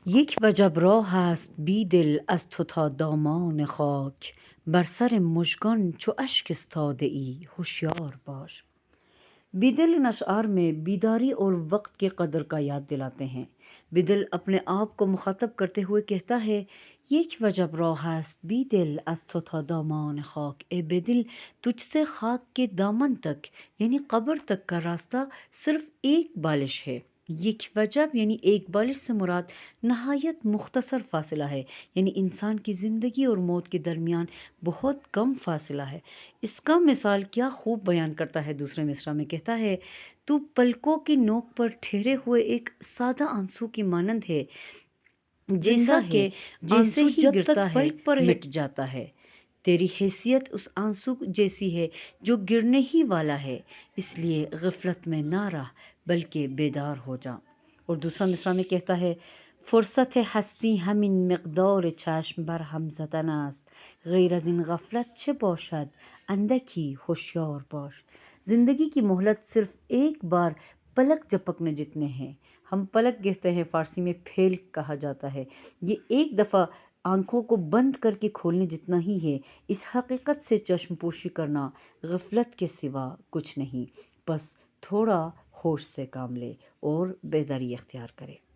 یک وجب راه است بیدل از تو تا دامان خاک، بر سر مژگان چو اشک استاده ای ہوشیار باش۔ بیدل ان اشعار میں بیداری اور وقت کی قدر کا یاد دلاتے ہیں۔ بیدل اپنے آپ کو مخاطب کرتے ہوئے کہتا ہے، یک وجب راہ است بیدل از تو تا دامان خاک، اے بیدل تجھ سے خاک کے دامن تک یعنی قبر تک کا راستہ صرف ایک بالش ہے۔ یک وجب یعنی ایک بالش سے مراد نہایت مختصر فاصلہ ہے، یعنی انسان کی زندگی اور موت کے درمیان بہت کم فاصلہ ہے۔ اس کا مثال کیا خوب بیان کرتا ہے، دوسرے مصرع میں کہتا ہے، تو پلکوں کی نوک پر ٹھہرے ہوئے ایک سادہ آنسو کی مانند ہے، جیسا کہ آنسو جب گرتا ہے پلک پر مٹ جاتا ہے۔ تیری حیثیت اس آنسو جیسی ہے جو گرنے ہی والا ہے، اس لیے غفلت میں نہ رہ بلکہ بیدار ہو جا۔ اور دوسرا مصرع میں کہتا ہے، فرصت ہستی همین مقدار چشم بر هم زدن است، غیر از این غفلت چه باشد اندکی ہوشیار باش۔ زندگی کی مہلت صرف ایک بار پلک جھپکنے جتنے ہیں، ہم پلک کہتے ہیں، فارسی میں پھیل کہا جاتا ہے، یہ ایک دفعہ آنکھوں کو بند کر کے کھولنے جتنا ہی ہے۔ اس حقیقت سے چشم پوشی کرنا غفلت کے سوا کچھ نہیں، بس تھوڑا ہوش سے کام لے اور بیداری اختیار کرے۔